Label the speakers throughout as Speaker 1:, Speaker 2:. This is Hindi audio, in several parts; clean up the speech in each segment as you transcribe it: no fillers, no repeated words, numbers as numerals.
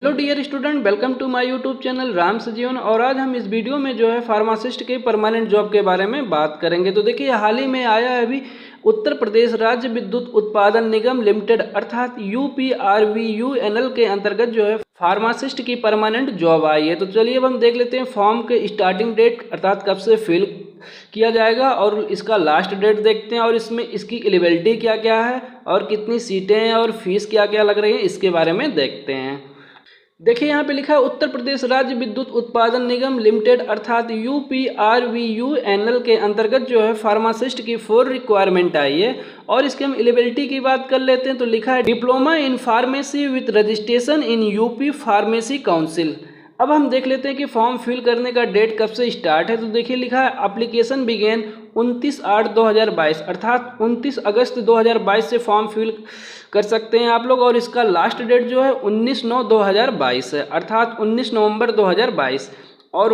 Speaker 1: Hello dear student, welcome to my YouTube channel Ram Sajeevan. और आज हम इस वीडियो में जो है फार्मासिस्ट के परमानेंट जॉब के बारे में बात करेंगे। तो देखिए, हाल ही में आया है अभी उत्तर प्रदेश राज्य विद्युत उत्पादन निगम लिमिटेड अर्थात UPRVUNL के अंतर्गत जो है फार्मासिस्ट की परमानेंट जॉब आई है। तो चलिए अब हम देख लेते हैं फॉर्म के स्टार्टिंग डेट अर्थात कब से फिल किया जाएगा और इसका लास्ट डेट देखते हैं, और इसमें इसकी एलिजिबिलिटी क्या क्या है और कितनी सीटें हैं और फीस क्या क्या लग रही है, इसके बारे में देखते हैं। देखिए, यहाँ पे लिखा है उत्तर प्रदेश राज्य विद्युत उत्पादन निगम लिमिटेड अर्थात UPRVUNL के अंतर्गत जो है फार्मासिस्ट की 4 रिक्वायरमेंट आई है। और इसके हम एलिजिबिलिटी की बात कर लेते हैं। तो लिखा है diploma in pharmacy with registration in UP pharmacy council. अब हम देख लेते हैं कि फॉर्म फिल करने का डेट कब से स्टार्ट है। तो देखिए, लिखा है एप्लीकेशन बिगेन 29/8/2022 अर्थात 29 अगस्त 2022 से फॉर्म फिल कर सकते हैं आप लोग। और इसका लास्ट डेट जो है 19/9/2022 है अर्थात 19 नवंबर 2022। और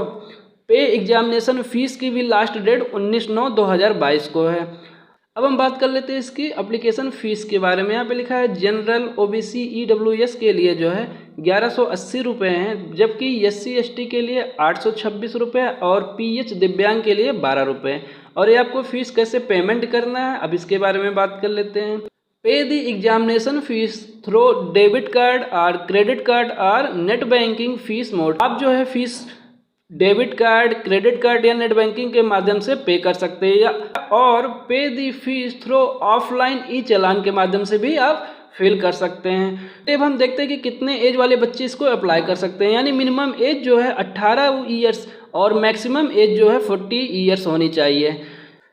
Speaker 1: पे एग्जामिनेशन फीस की भी लास्ट डेट 19/9/2022 को है। अब हम बात कर लेते हैं इसकी एप्लीकेशन फ़ीस के बारे में। यहाँ पे लिखा है जनरल OBC EWS के लिए जो है 1180 रुपये हैं, जबकि SC ST के लिए 826 रुपये और PH दिव्यांग के लिए 12 रुपये। और ये आपको फ़ीस कैसे पेमेंट करना है, अब इसके बारे में बात कर लेते हैं। पे the examination fees through debit card और क्रेडिट कार्ड और नेट बैंकिंग फीस मोड। आप जो है fees debit card, credit card या नेट बैंकिंग के माध्यम से पे कर सकते हैं, या और पे दी फीस थ्रू ऑफलाइन ई चालान के माध्यम से भी आप फिल कर सकते हैं। अब हम देखते हैं कि कितने एज वाले बच्चे इसको अप्लाई कर सकते हैं। यानी मिनिमम एज जो है 18 ईयर्स और मैक्सिमम एज जो है 40 ईयर्स होनी चाहिए।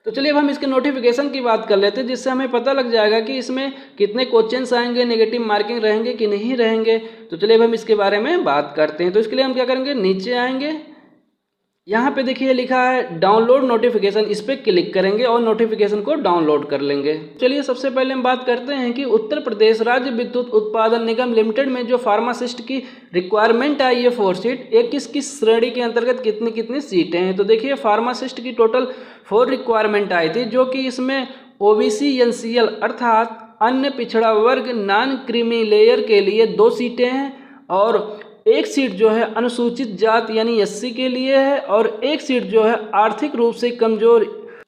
Speaker 1: तो चलिए अब हम इसके नोटिफिकेशन की बात कर लेते हैं, जिससे हमें पता लग जाएगा कि इसमें कितने क्वेश्चंस आएंगे, नेगेटिव मार्किंग रहेंगे कि नहीं रहेंगे। तो चलिए अब हम इसके बारे में बात करते हैं। तो इसके लिए हम क्या करेंगे, नीचे आएंगे, यहाँ पे देखिए लिखा है डाउनलोड नोटिफिकेशन, इस पर क्लिक करेंगे और नोटिफिकेशन को डाउनलोड कर लेंगे। चलिए सबसे पहले हम बात करते हैं कि उत्तर प्रदेश राज्य विद्युत उत्पादन निगम लिमिटेड में जो फार्मासिस्ट की रिक्वायरमेंट आई है 4 सीट, एक किस श्रेणी के अंतर्गत कितनी कितनी सीटें हैं। तो देखिए, फार्मासिस्ट की टोटल 4 रिक्वायरमेंट आई थी, जो कि इसमें OBC NCL अर्थात अन्य पिछड़ा वर्ग नॉन क्रीमी लेयर के लिए 2 सीटें हैं, और एक सीट जो है अनुसूचित जात यानी SC के लिए है, और एक सीट जो है आर्थिक रूप से कमजोर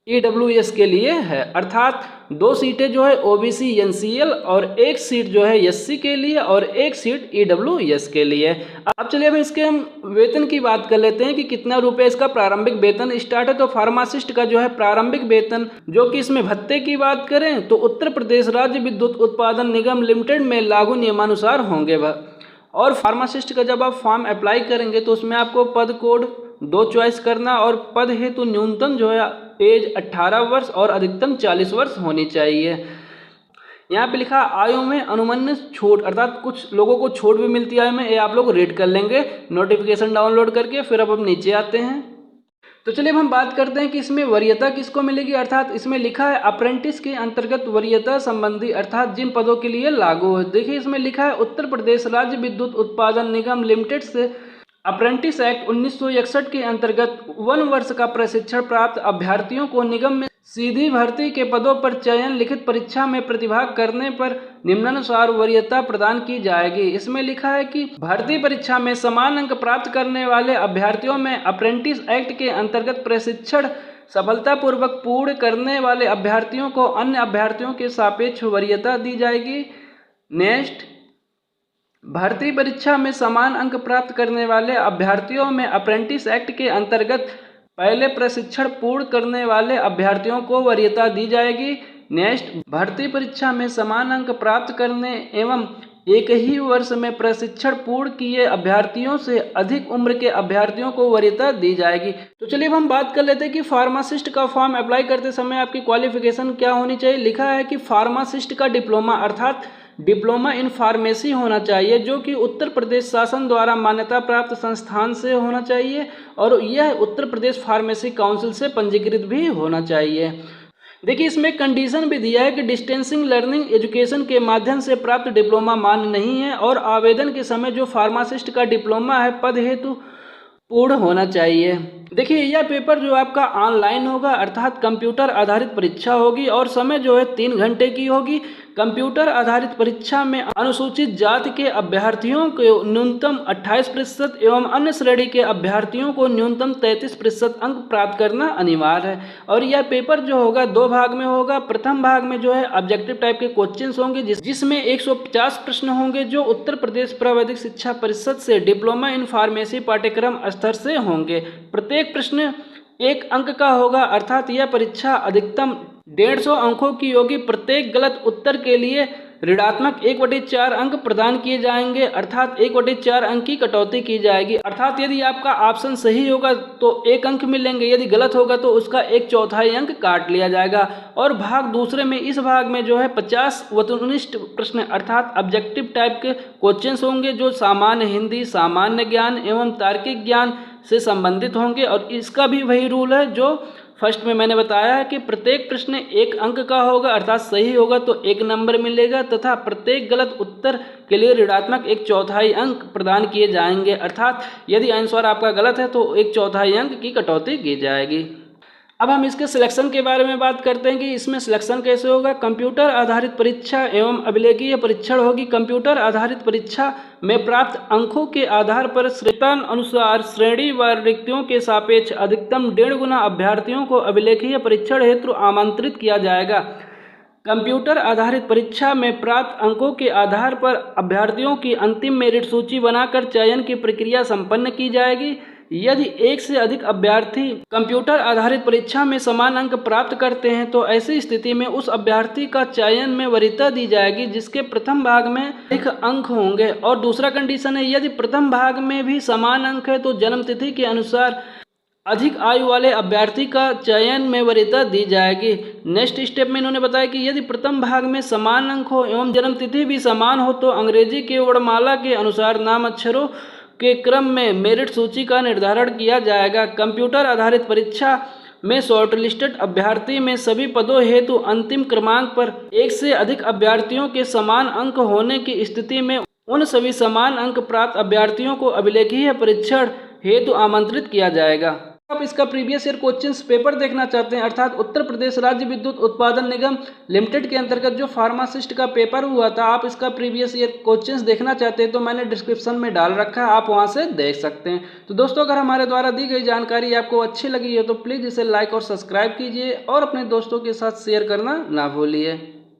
Speaker 1: EWS के लिए है। अर्थात 2 सीटें जो है OBC NCL और एक सीट जो है SC के लिए और एक सीट EWS के लिए। अब चलिए अब इसके हम वेतन की बात कर लेते हैं कि कितना रुपए इसका प्रारंभिक वेतन स्टार्ट है। तो फार्मासिस्ट का जो है प्रारंभिक वेतन, जो कि इसमें भत्ते की बात करें तो उत्तर प्रदेश राज्य विद्युत उत्पादन निगम लिमिटेड में लागू नियमानुसार होंगे वह। और फार्मासिस्ट का जब आप फॉर्म अप्लाई करेंगे तो उसमें आपको पद कोड 2 चॉइस करना, और पद हेतु न्यूनतम जो है एज 18 वर्ष और अधिकतम 40 वर्ष होनी चाहिए। यहाँ पे लिखा आयु में अनुमन्य छूट अर्थात कुछ लोगों को छूट भी मिलती है आयु में, ये आप लोग रीड कर लेंगे नोटिफिकेशन डाउनलोड करके। फिर अब हम नीचे आते हैं। तो चलिए अब हम बात करते हैं कि इसमें वरीयता किसको मिलेगी। अर्थात इसमें लिखा है अप्रेंटिस के अंतर्गत वरीयता संबंधी अर्थात जिन पदों के लिए लागू है। देखिए, इसमें लिखा है उत्तर प्रदेश राज्य विद्युत उत्पादन निगम लिमिटेड से अप्रेंटिस एक्ट 1961 के अंतर्गत 1 वर्ष का प्रशिक्षण प्राप्त अभ्यर्थियों को निगम में सीधी भर्ती के पदों पर चयन लिखित परीक्षा में प्रतिभाग करने पर निम्नानुसार वरीयता प्रदान की जाएगी। इसमें लिखा है कि भर्ती परीक्षा में समान अंक प्राप्त करने वाले अभ्यर्थियों में अप्रेंटिस एक्ट के अंतर्गत प्रशिक्षण सफलतापूर्वक पूर्ण करने वाले अभ्यर्थियों को अन्य अभ्यर्थियों के सापेक्ष वरीयता दी जाएगी। नेक्स्ट, भर्ती परीक्षा में समान अंक प्राप्त करने वाले अभ्यर्थियों में अप्रेंटिस एक्ट के अंतर्गत पहले प्रशिक्षण पूर्ण करने वाले अभ्यर्थियों को वरीयता दी जाएगी। नेक्स्ट, भर्ती परीक्षा में समान अंक प्राप्त करने एवं एक ही वर्ष में प्रशिक्षण पूर्ण किए अभ्यर्थियों से अधिक उम्र के अभ्यर्थियों को वरीयता दी जाएगी। तो चलिए अब हम बात कर लेते हैं कि फार्मासिस्ट का फॉर्म अप्लाई करते समय आपकी क्वालिफिकेशन क्या होनी चाहिए। लिखा है कि फार्मासिस्ट का डिप्लोमा अर्थात डिप्लोमा इन फार्मेसी होना चाहिए, जो कि उत्तर प्रदेश शासन द्वारा मान्यता प्राप्त संस्थान से होना चाहिए, और यह उत्तर प्रदेश फार्मेसी काउंसिल से पंजीकृत भी होना चाहिए। देखिए, इसमें कंडीशन भी दिया है कि डिस्टेंसिंग लर्निंग एजुकेशन के माध्यम से प्राप्त डिप्लोमा मान्य नहीं है, और आवेदन के समय जो फार्मासिस्ट का डिप्लोमा है पद हेतु पूर्ण होना चाहिए। देखिए, यह पेपर जो आपका ऑनलाइन होगा अर्थात कंप्यूटर आधारित परीक्षा होगी, और समय जो है 3 घंटे की होगी। कंप्यूटर आधारित परीक्षा में अनुसूचित जाति के अभ्यर्थियों को न्यूनतम 28% एवं अन्य श्रेणी के अभ्यर्थियों को न्यूनतम 33% अंक प्राप्त करना अनिवार्य है। और यह पेपर जो होगा 2 भाग में होगा। प्रथम भाग में जो है ऑब्जेक्टिव टाइप के क्वेश्चंस होंगे जिसमें 150 प्रश्न होंगे जो उत्तर प्रदेश प्राविधिक शिक्षा परिषद से डिप्लोमा इन फार्मेसी पाठ्यक्रम स्तर से होंगे। प्रत्येक प्रश्न 1 अंक का होगा, अर्थात यह परीक्षा अधिकतम 150 अंकों की होगी। प्रत्येक गलत उत्तर के लिए ऋणात्मक 1/4 अंक प्रदान किए जाएंगे, अर्थात 1/4 अंक की कटौती की जाएगी। अर्थात यदि आपका ऑप्शन सही होगा तो 1 अंक मिलेंगे, यदि गलत होगा तो उसका 1/4 अंक काट लिया जाएगा। और भाग दूसरे में, इस भाग में जो है 50 वस्तुनिष्ठ प्रश्न अर्थात ऑब्जेक्टिव टाइप के क्वेश्चंस होंगे जो सामान्य हिंदी, सामान्य ज्ञान एवं तार्किक ज्ञान से संबंधित होंगे। और इसका भी वही रूल है जो फर्स्ट में मैंने बताया है कि प्रत्येक प्रश्न 1 अंक का होगा, अर्थात सही होगा तो 1 नंबर मिलेगा तथा प्रत्येक गलत उत्तर के लिए ऋणात्मक 1/4 अंक प्रदान किए जाएंगे, अर्थात यदि आंसर आपका गलत है तो 1/4 अंक की कटौती की जाएगी। अब हम इसके सिलेक्शन के बारे में बात करते हैं कि इसमें सिलेक्शन कैसे होगा। कंप्यूटर आधारित परीक्षा एवं अभिलेखीय परीक्षण होगी। कंप्यूटर आधारित परीक्षा में प्राप्त अंकों के आधार पर श्रेणी अनुसार श्रेणीवार रिक्तियों के सापेक्ष अधिकतम 1.5 गुना अभ्यर्थियों को अभिलेखीय परीक्षण हेतु आमंत्रित किया जाएगा। कंप्यूटर आधारित परीक्षा में प्राप्त अंकों के आधार पर अभ्यर्थियों की अंतिम मेरिट सूची बनाकर चयन की प्रक्रिया संपन्न की जाएगी। यदि 1 से अधिक अभ्यर्थी कंप्यूटर आधारित परीक्षा में समान अंक प्राप्त करते हैं तो ऐसी स्थिति में उस अभ्यर्थी का चयन में वरीयता दी जाएगी जिसके प्रथम भाग में अधिक अंक होंगे। और दूसरा कंडीशन है, यदि प्रथम भाग में भी समान अंक है तो जन्मतिथि के अनुसार अधिक आयु वाले अभ्यर्थी का चयन में वरीयता दी जाएगी। नेक्स्ट स्टेप में इन्होंने बताया कि यदि प्रथम भाग में समान अंक हो एवं जन्मतिथि भी समान हो तो अंग्रेजी के वर्णमाला के अनुसार नाम अक्षरों के क्रम में मेरिट सूची का निर्धारण किया जाएगा। कंप्यूटर आधारित परीक्षा में शॉर्टलिस्टेड अभ्यर्थी में सभी पदों हेतु अंतिम क्रमांक पर 1 से अधिक अभ्यर्थियों के समान अंक होने की स्थिति में उन सभी समान अंक प्राप्त अभ्यर्थियों को अभिलेखीय परीक्षण हेतु आमंत्रित किया जाएगा। आप इसका प्रीवियस ईयर क्वेश्चंस पेपर देखना चाहते हैं, अर्थात उत्तर प्रदेश राज्य विद्युत उत्पादन निगम लिमिटेड के अंतर्गत जो फार्मासिस्ट का पेपर हुआ था, आप इसका प्रीवियस ईयर क्वेश्चंस देखना चाहते हैं तो मैंने डिस्क्रिप्शन में डाल रखा है, आप वहां से देख सकते हैं। तो दोस्तों, अगर हमारे द्वारा दी गई जानकारी आपको अच्छी लगी है तो प्लीज़ इसे लाइक और सब्सक्राइब कीजिए और अपने दोस्तों के साथ शेयर करना ना भूलिए।